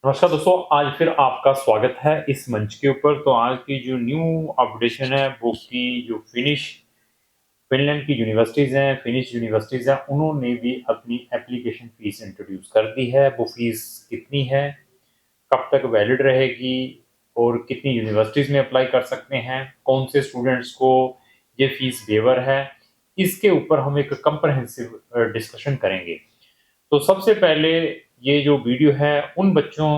नमस्कार दोस्तों, आज फिर आपका स्वागत है इस मंच के ऊपर। तो आज की जो न्यू अपडेशन है वो की जो फिनलैंड की यूनिवर्सिटीज़ हैं, फिनिश यूनिवर्सिटीज़ हैं, उन्होंने भी अपनी एप्लीकेशन फ़ीस इंट्रोड्यूस कर दी है। वो फ़ीस कितनी है, कब तक वैलिड रहेगी और कितनी यूनिवर्सिटीज़ में अप्लाई कर सकते हैं, कौन से स्टूडेंट्स को ये फ़ीस वेवर है, इसके ऊपर हम एक कंप्रहेंसिव डिस्कशन करेंगे। तो सबसे पहले ये जो वीडियो है उन बच्चों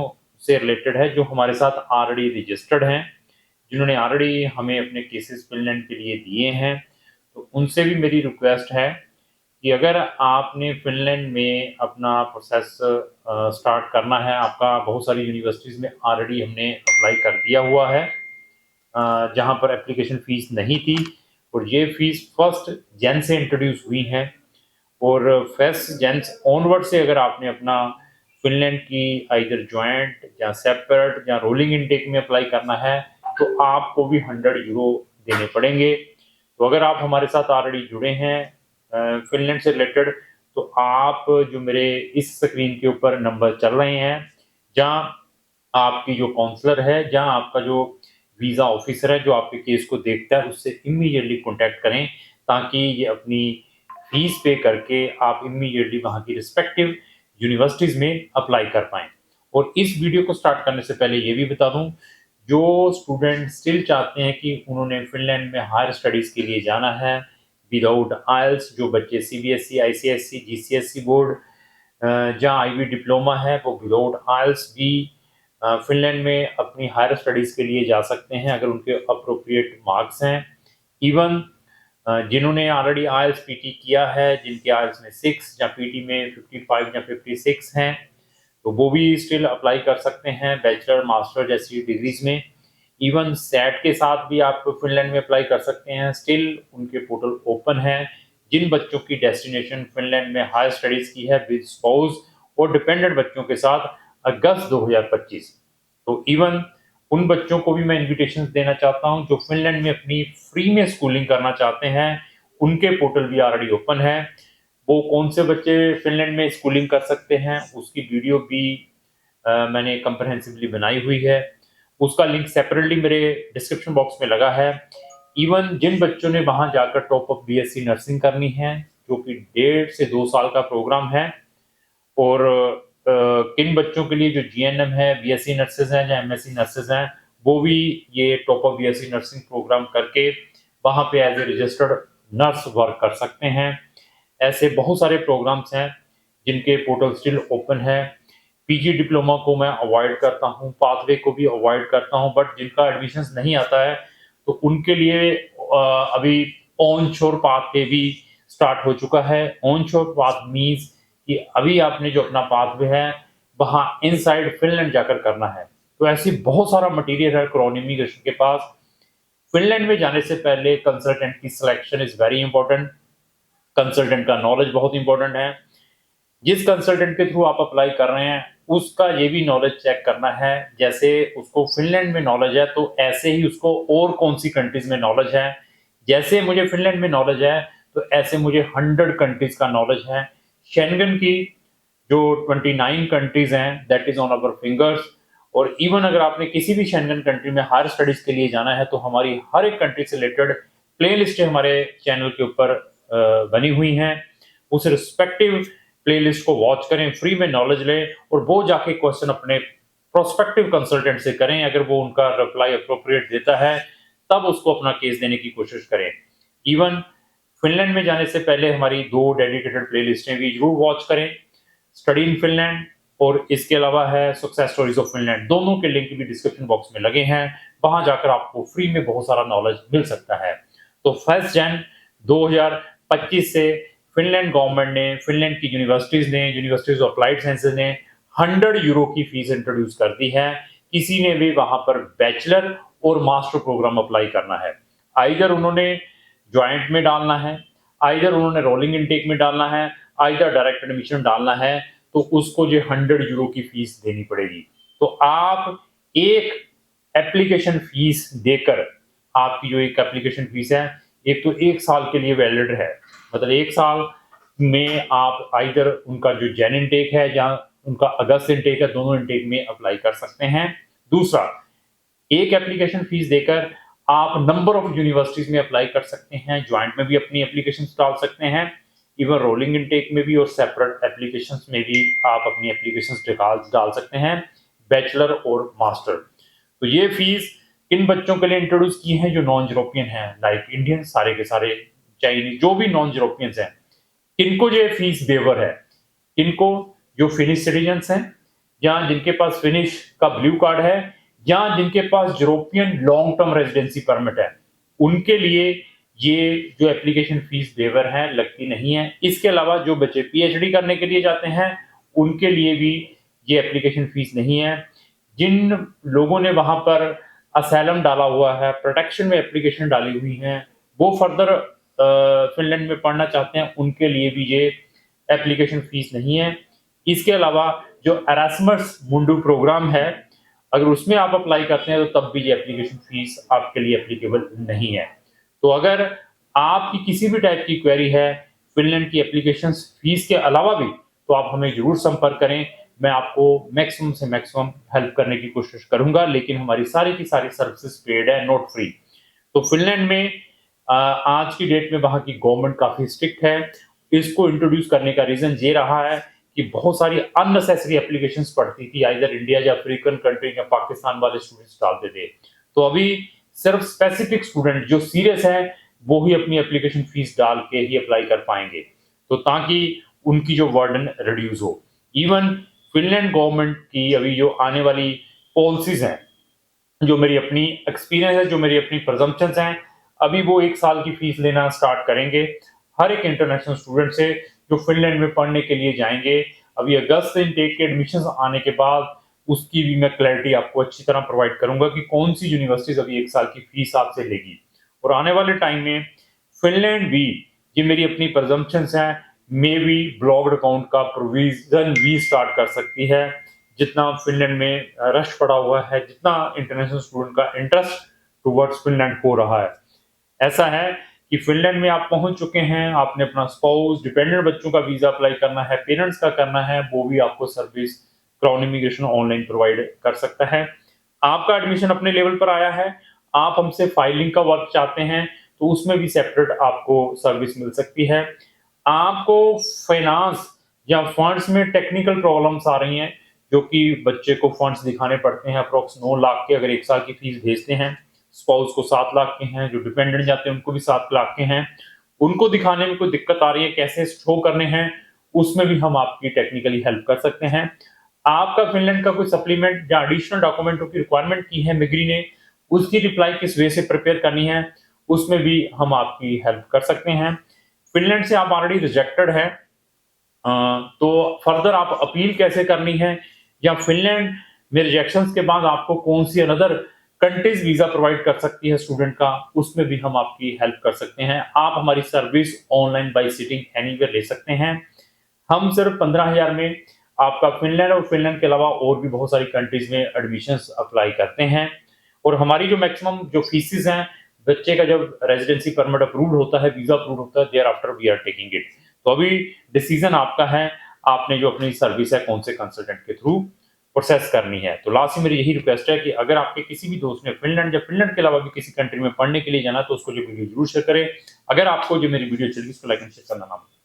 से रिलेटेड है जो हमारे साथ ऑलरेडी रजिस्टर्ड हैं, जिन्होंने ऑलरेडी हमें अपने केसेस फिनलैंड के लिए दिए हैं। तो उनसे भी मेरी रिक्वेस्ट है कि अगर आपने फिनलैंड में अपना प्रोसेस स्टार्ट करना है, आपका बहुत सारी यूनिवर्सिटीज़ में ऑलरेडी हमने अप्लाई कर दिया हुआ है, जहाँ पर एप्लीकेशन फ़ीस नहीं थी और ये फ़ीस 1 जन से इंट्रोड्यूस हुई हैं। और फर्स्ट जन ऑनवर्ड से अगर आपने अपना फिनलैंड की आइदर जॉइंट या सेपरेट या रोलिंग इनटेक में अप्लाई करना है तो आपको भी 100 यूरो देने पड़ेंगे। तो अगर आप हमारे साथ ऑलरेडी जुड़े हैं फिनलैंड से रिलेटेड, तो आप जो मेरे इस स्क्रीन के ऊपर नंबर चल रहे हैं, जहाँ आपकी जो काउंसलर है, जहाँ आपका जो वीज़ा ऑफिसर है जो आपके केस को देखता है, उससे इमीडिएटली कॉन्टैक्ट करें ताकि ये अपनी फीस पे करके आप इमीडिएटली वहाँ की रिस्पेक्टिव यूनिवर्सिटीज़ में अप्लाई कर पाएँ। और इस वीडियो को स्टार्ट करने से पहले ये भी बता दूँ, जो स्टूडेंट स्टिल चाहते हैं कि उन्होंने फिनलैंड में हायर स्टडीज़ के लिए जाना है विदाउट आइल्स, जो बच्चे सीबीएसई, आईसीएसई, जीसीएसई बोर्ड जहाँ आईबी डिप्लोमा है वो विदाउट आइल्स भी फिनलैंड में अपनी हायर स्टडीज़ के लिए जा सकते हैं अगर उनके अप्रोप्रिएट मार्क्स हैं। इवन जिन्होंने ऑलरेडी आईएलटीएस पीटी किया है, जिनके आईएलटीएस में 6 या पीटी में 55 या 56 हैं, तो वो भी स्टिल अप्लाई कर सकते हैं बैचलर मास्टर जैसी डिग्रीज में। इवन सेट के साथ भी आप फिनलैंड में अप्लाई कर सकते हैं, स्टिल उनके पोर्टल ओपन है। जिन बच्चों की डेस्टिनेशन फिनलैंड में हायर स्टडीज की है विद स्पाउस और डिपेंडेंट बच्चों के साथ अगस्त 2025, तो इवन उन बच्चों को भी मैं इनविटेशन देना चाहता हूं जो फिनलैंड में अपनी फ्री में स्कूलिंग करना चाहते हैं। उनके पोर्टल भी ऑलरेडी ओपन है। वो कौन से बच्चे फिनलैंड में स्कूलिंग कर सकते हैं उसकी वीडियो भी मैंने कंप्रहेंसिवली बनाई हुई है। उसका लिंक सेपरेटली मेरे डिस्क्रिप्शन बॉक्स में लगा है। इवन जिन बच्चों ने वहां जाकर टॉप अप बीएससी नर्सिंग करनी है, जो कि 1.5 से 2 साल का प्रोग्राम है, और किन बच्चों के लिए जो जीएनएम है, बीएससी नर्सेज हैं या एमएससी नर्सेज हैं, वो भी ये top up BSc nursing program करके वहां पे as a registered nurse work कर सकते हैं। ऐसे बहुत सारे प्रोग्राम्स हैं जिनके पोर्टल स्टिल ओपन है। पीजी डिप्लोमा को मैं अवॉइड करता हूँ, पाथवे को भी अवॉइड करता हूँ, बट जिनका एडमिशन नहीं आता है तो उनके लिए अभी ऑन शोर पाथवे भी स्टार्ट हो चुका है। ऑन शोर पाथ मीन्स कि अभी आपने जो अपना पाथवे है वहां इनसाइड फिनलैंड जाकर करना है। तो ऐसी बहुत सारा मटेरियल है क्राउन इमिग्रेशन के पास। फिनलैंड में जाने से पहले कंसल्टेंट की selection is very important. Consultant का नॉलेज बहुत इंपॉर्टेंट है। जिस कंसल्टेंट के थ्रू आप अप्लाई कर रहे हैं उसका ये भी नॉलेज चेक करना है, जैसे उसको फिनलैंड में नॉलेज है तो ऐसे ही उसको और कौन सी कंट्रीज में नॉलेज है। जैसे मुझे फिनलैंड में नॉलेज है तो ऐसे मुझे 100 कंट्रीज का नॉलेज है। शेंगन की जो 29 कंट्रीज हैं that is on our fingers. और इवन अगर आपने किसी भी शेंगन कंट्री में हायर स्टडीज के लिए जाना है तो हमारी हर एक कंट्री से रिलेटेड प्ले लिस्ट हमारे चैनल के ऊपर बनी हुई हैं। उस रिस्पेक्टिव प्लेलिस्ट को वॉच करें, फ्री में नॉलेज लें और वो जाके क्वेश्चन अपने प्रोस्पेक्टिव कंसल्टेंट से करें। अगर वो उनका रिप्लाई अप्रोप्रिएट देता है तब उसको अपना केस देने की कोशिश करें। इवन फिनलैंड में जाने से पहले हमारी 2 डेडिकेटेड प्लेलिस्टें भी जरूर वॉच करें, स्टडी इन फिनलैंड और इसके अलावा है सक्सेस स्टोरीज ऑफ फिनलैंड। दोनों के लिंक भी डिस्क्रिप्शन बॉक्स में लगे हैं, वहां जाकर आपको फ्री में बहुत सारा नॉलेज मिल सकता है। तो 1 जन 2025 से फिनलैंड गवर्नमेंट ने, फिनलैंड की यूनिवर्सिटीज ने, यूनिवर्सिटीज ऑफ अप्लाइड साइंसेज ने 100 यूरो की फीस इंट्रोड्यूस कर दी है। किसी ने भी वहां पर बैचलर और मास्टर प्रोग्राम अप्लाई करना है, आइदर उन्होंने ज्वाइंट में डालना है, आइदर उन्होंने रोलिंग इनटेक में डालना है, आइदर डायरेक्ट एडमिशन डालना है, तो उसको जो 100 यूरो की फीस देनी पड़ेगी। तो आप एक एप्लीकेशन फीस देकर, आपकी जो एक एप्लीकेशन फीस है, एक तो 1 साल के लिए वैलिड है, मतलब 1 साल में आप आइदर उनका जो जेन इनटेक है जहाँ उनका अगस्त इनटेक है, दोनों इनटेक में अप्लाई कर सकते हैं। दूसरा, एक एप्लीकेशन फीस देकर आप नंबर ऑफ यूनिवर्सिटीज में अप्लाई कर सकते हैं, ज्वाइंट में भी अपनी एप्लीकेशन डाल सकते हैं, इवन रोलिंग इनटेक में भी और सेपरेट एप्लीकेशंस में भी आप अपनी एप्लीकेशंस डाल सकते हैं, बैचलर और मास्टर। तो ये फीस किन बच्चों के लिए इंट्रोड्यूस की है जो नॉन यूरोपियन हैं, लाइक इंडियन, सारे के सारे चाइनीज, जो भी नॉन यूरोपियंस हैं, किनको ये फीस वेवर है, किनको, जो फिनिश सिटीजन्स हैं या जिनके पास फिनिश का ब्लू कार्ड है या जिनके पास European long term residency permit है, उनके लिए ये जो एप्लीकेशन फीस वेवर है लगती नहीं है। इसके अलावा जो बच्चे पीएचडी करने के लिए जाते हैं उनके लिए भी ये एप्लीकेशन फीस नहीं है। जिन लोगों ने वहां पर असाइलम डाला हुआ है, प्रोटेक्शन में एप्लीकेशन डाली हुई है, वो फर्दर फिनलैंड में पढ़ना चाहते हैं, उनके लिए भी ये एप्लीकेशन फीस नहीं है। इसके अलावा जो एरास्मस मुंडू प्रोग्राम है, अगर उसमें आप अप्लाई करते हैं तो तब भी ये एप्लीकेशन फीस आपके लिए एप्लीकेबल नहीं है। तो अगर आपकी किसी भी टाइप की क्वेरी है फिनलैंड की एप्लीकेशन फीस के अलावा भी, तो आप हमें जरूर संपर्क करें। मैं आपको मैक्सिमम से मैक्सिमम हेल्प करने की कोशिश करूंगा, लेकिन हमारी सारी की सारी सर्विसेज पेड है, नॉट फ्री। तो फिनलैंड में आज की डेट में वहां की गवर्नमेंट काफी स्ट्रिक्ट है। इसको इंट्रोड्यूस करने का रीजन ये रहा है कि बहुत सारी अननेसेसरी एप्लीकेशंस पड़ती थी, आइदर इंडिया या अफ्रीकन कंट्री या पाकिस्तान वाले स्टूडेंट्स डालते थे। तो अभी सिर्फ स्पेसिफिक स्टूडेंट जो सीरियस है वो ही अपनी एप्लीकेशन फीस डाल के ही अप्लाई कर पाएंगे, तो ताकि उनकी जो वर्डन रिड्यूस हो। इवन फिनलैंड गवर्नमेंट की अभी जो आने वाली पॉलिसीज हैं, जो मेरी अपनी एक्सपीरियंस है, जो मेरी अपनी प्रजम्पशंस हैं, अभी वो 1 साल की फीस लेना स्टार्ट करेंगे हर एक इंटरनेशनल स्टूडेंट से जो फिनलैंड में पढ़ने के लिए जाएंगे। अभी अगस्त से इनटेक के एडमिशन आने के बाद उसकी भी मैं क्लैरिटी आपको अच्छी तरह प्रोवाइड करूंगा कि कौन सी यूनिवर्सिटीज अभी 1 साल की फीस आपसे लेगी। और आने वाले टाइम में फिनलैंड भी, ये मेरी अपनी प्रजम्पशंस हैं, मे भी ब्लॉग्ड अकाउंट का प्रोविजन भी स्टार्ट कर सकती है। जितना फिनलैंड में रश पड़ा हुआ है, जितना इंटरनेशनल स्टूडेंट का इंटरेस्ट टुवर्ड्स फिनलैंड हो रहा है, ऐसा है कि फिनलैंड में आप पहुंच चुके हैं, आपने अपना स्पाउस, डिपेंडेंट बच्चों का वीजा अप्लाई करना है, पेरेंट्स का करना है, वो भी आपको service crown immigration online provide कर सकता है। आपका एडमिशन अपने लेवल पर आया है, आप हमसे फाइलिंग का वर्क चाहते हैं, तो उसमें भी सेपरेट आपको सर्विस मिल सकती है। आपको फाइनेंस या फंड्स में टेक्निकल प्रॉब्लम्स आ रही हैं, जो कि बच्चे को फंड्स दिखाने पड़ते हैं, अप्रोक्स 9 लाख के अगर 1 साल की फीस भेजते हैं, स्पाउस को 7 लाख के हैं, जो डिपेंडेंट जाते हैं उनको भी 7 लाख के हैं, उनको दिखाने में कोई दिक्कत आ रही है, कैसे शो करने हैं, उसमें भी हम आपकी टेक्निकली हेल्प कर सकते हैं। आपका फिनलैंड का कोई सप्लीमेंट या एडिशनल डॉक्यूमेंटों की रिक्वायरमेंट की है मिग्री ने, उसकी रिप्लाई किस वे से प्रिपेयर करनी है, उसमें भी हम आपकी हेल्प कर सकते हैं। फिनलैंड से आप ऑलरेडी रिजेक्टेड है, तो फर्दर आप अपील कैसे करनी है, या फिनलैंड में रिजेक्शंस के बाद आपको कौन see another countries visa provide कर सकती है स्टूडेंट का, उसमें भी हम आपकी हेल्प कर सकते हैं। आप हमारी service online bye sitting anywhere ले सकते हैं। हम सिर्फ 15,000 में आपका फिनलैंड और फिनलैंड के अलावा और भी बहुत सारी कंट्रीज में एडमिशंस अप्लाई करते हैं। और हमारी जो मैक्सिमम जो फीसिस हैं, बच्चे का जब रेजिडेंसी परमिट अप्रूव्ड होता है, वीजा अप्रूव्ड होता है, thereafter we are taking it. तो अभी डिसीजन आपका है, आपने जो अपनी सर्विस है कौन से कंसल्टेंट के थ्रू प्रोसेस करनी है। तो लास्ट में मेरी यही रिक्वेस्ट है कि अगर आपके किसी भी दोस्त ने फिनलैंड या फिनलैंड के अलावा भी किसी कंट्री में पढ़ने के लिए जाना, तो उसको जो वीडियो जरूर शेयर करें। अगर आपको जो मेरी वीडियो चली उसको लाइक एंड शेयर करना ना भूलें।